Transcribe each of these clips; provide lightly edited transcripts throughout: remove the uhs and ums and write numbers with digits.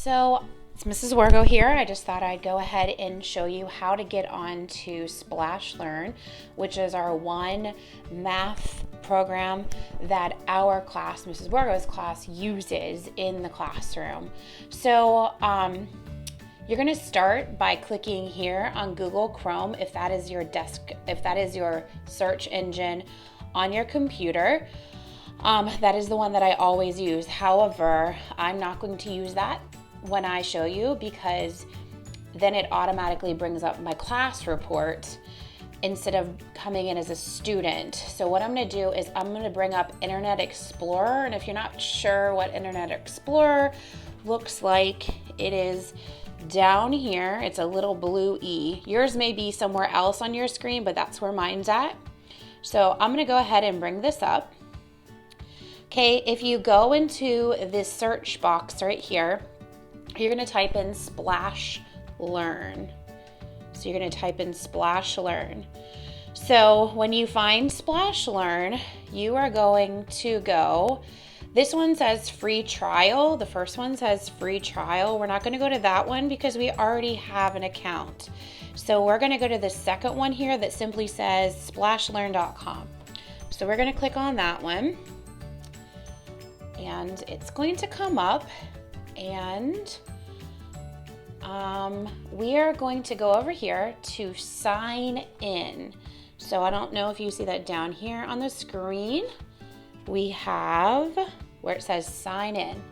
So it's Mrs. Wargo here. I just thought I'd go ahead and show you how to get on to Splashlearn, which is our one math program that our class, Mrs. Wargo's class, uses in the classroom. So you're going to start by clicking here on Google Chrome if that is your search engine on your computer. That is the one that I always use. However, I'm not going to use that when I show you because then it automatically brings up my class report instead of coming in as a student. So what I'm going to do is I'm going to bring up Internet Explorer, and if you're not sure what Internet Explorer looks like, it is down here. It's a little blue E. Yours may be somewhere else on your screen, but that's where mine's at. So I'm going to go ahead and bring this up. Okay, if you go into this search box right here, you're going to type in Splashlearn. So you're going to type in Splashlearn. So when you find Splashlearn, you are going to go, this one says free trial. The first one says free trial. We're not going to go to that one because we already have an account. So we're going to go to the second one here that simply says splashlearn.com. So we're going to click on that one. And it's going to come up, and we are going to go over here to sign in. So I don't know if you see that down here on the screen. We have where it says sign in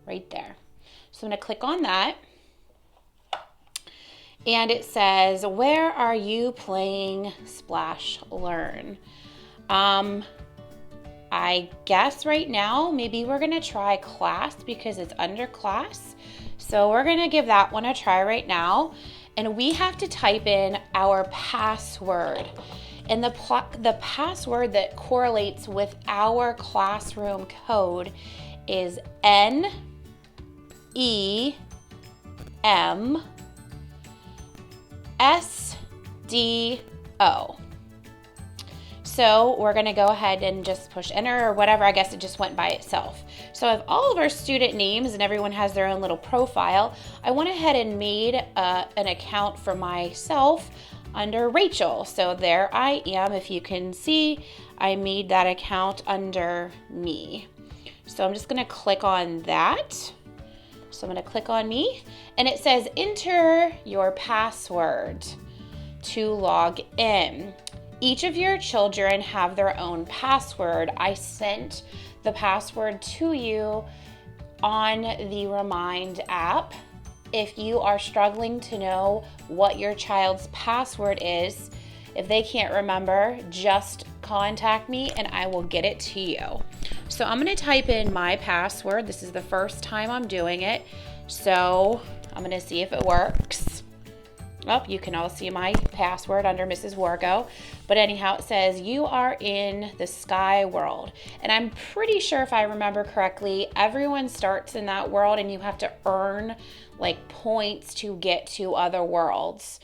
right there. So I'm going to click on that. And it says, where are you playing Splashlearn? I guess right now, maybe we're going to try class because it's under class. So we're going to give that one a try right now. And we have to type in our password. And the password that correlates with our classroom code is NEMSDO. So we're going to go ahead and just push enter or whatever. I guess it just went by itself. So I have all of our student names and everyone has their own little profile. I went ahead and made an account for myself under Rachel. So there I am. If you can see, I made that account under me. So I'm just going to click on that. So I'm going to click on me, and it says enter your password to log in. Each of your children have their own password. I sent the password to you on the Remind app. If you are struggling to know what your child's password is, if they can't remember, just contact me and I will get it to you. So I'm going to type in my password. This is the first time I'm doing it, so I'm going to see if it works. Oh, you can all see my password under Mrs. Wargo. But anyhow, it says you are in the sky world. And I'm pretty sure if I remember correctly, everyone starts in that world and you have to earn like points to get to other worlds.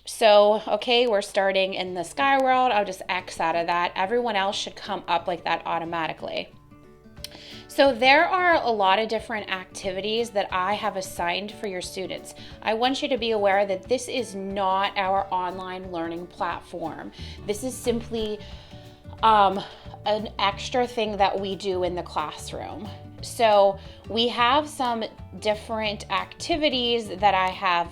So, okay, we're starting in the sky world. I'll just X out of that. Everyone else should come up like that automatically. So there are a lot of different activities that I have assigned for your students. I want you to be aware that this is not our online learning platform. This is simply an extra thing that we do in the classroom. So we have some different activities that I have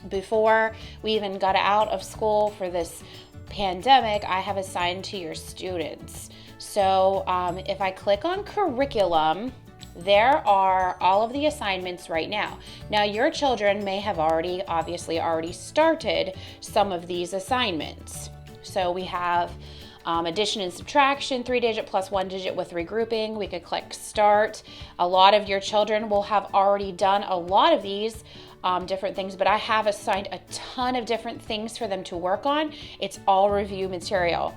before we even got out of school for this pandemic, I have assigned to your students. So if I click on curriculum, there are all of the assignments right now. Now your children may have obviously already started some of these assignments. So we have addition and subtraction, 3-digit plus 1-digit with regrouping. We could click start. A lot of your children will have already done a lot of these different things, but I have assigned a ton of different things for them to work on. It's all review material.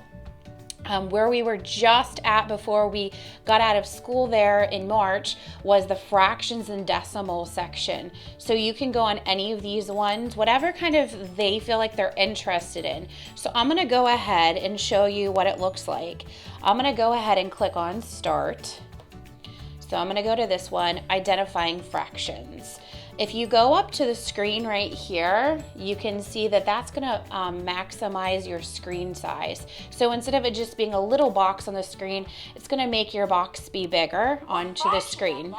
Where we were just at before we got out of school there in March was the fractions and decimal section. So you can go on any of these ones, whatever kind of they feel like they're interested in. So I'm going to go ahead and show you what it looks like. I'm going to go ahead and click on start. So I'm gonna go to this one, identifying fractions. If you go up to the screen right here, you can see that that's gonna maximize your screen size. So instead of it just being a little box on the screen, it's gonna make your box be bigger onto the screen.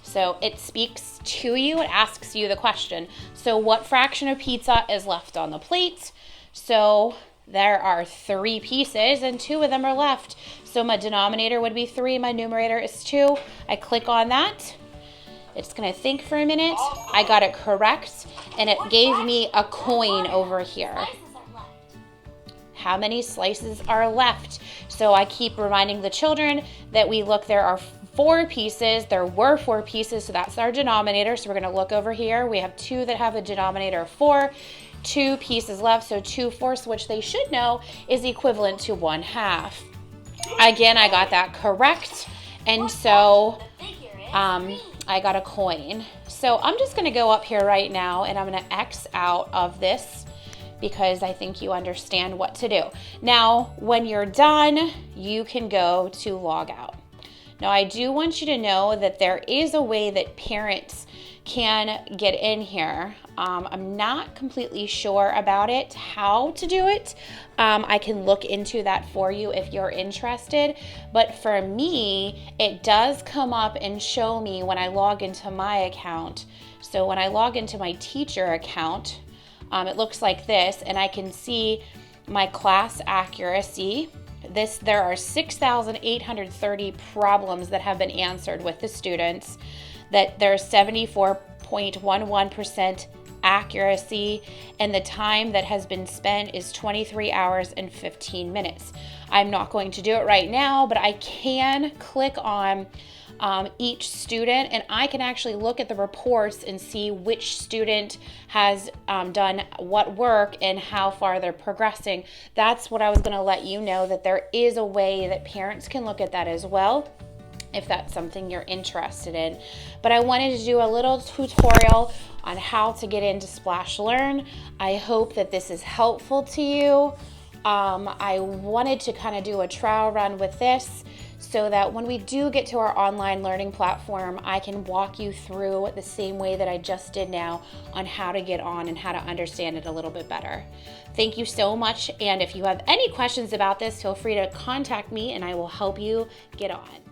So it speaks to you, it asks you the question. So what fraction of pizza is left on the plate? So there are 3 pieces and 2 of them are left. So my denominator would be 3, my numerator is 2. I click on that. It's gonna think for a minute. I got it correct, and it gave me a coin over here. How many slices are left? So I keep reminding the children that there are 4 pieces. There were 4 pieces, so that's our denominator. So we're gonna look over here. We have 2 that have a denominator of 4. 2 pieces left, so 2/4, which they should know is equivalent to 1/2. Again, I got that correct, and so I got a coin. So I'm just gonna go up here right now and I'm gonna X out of this because I think you understand what to do. Now, when you're done, you can go to log out. Now, I do want you to know that there is a way that parents can get in here. I'm not completely sure about it, how to do it. I can look into that for you if you're interested. But for me, it does come up and show me when I log into my account. So when I log into my teacher account, it looks like this, and I can see my class accuracy. There are 6,830 problems that have been answered with the students, that there's 74.11% accuracy, and the time that has been spent is 23 hours and 15 minutes. I'm not going to do it right now, but I can click on each student, and I can actually look at the reports and see which student has done what work and how far they're progressing. That's what I was going to let you know, that there is a way that parents can look at that as well, if that's something you're interested in. But I wanted to do a little tutorial on how to get into Splashlearn. I hope that this is helpful to you. I wanted to kind of do a trial run with this so that when we do get to our online learning platform, I can walk you through the same way that I just did now on how to get on and how to understand it a little bit better. Thank you so much, and if you have any questions about this, feel free to contact me and I will help you get on.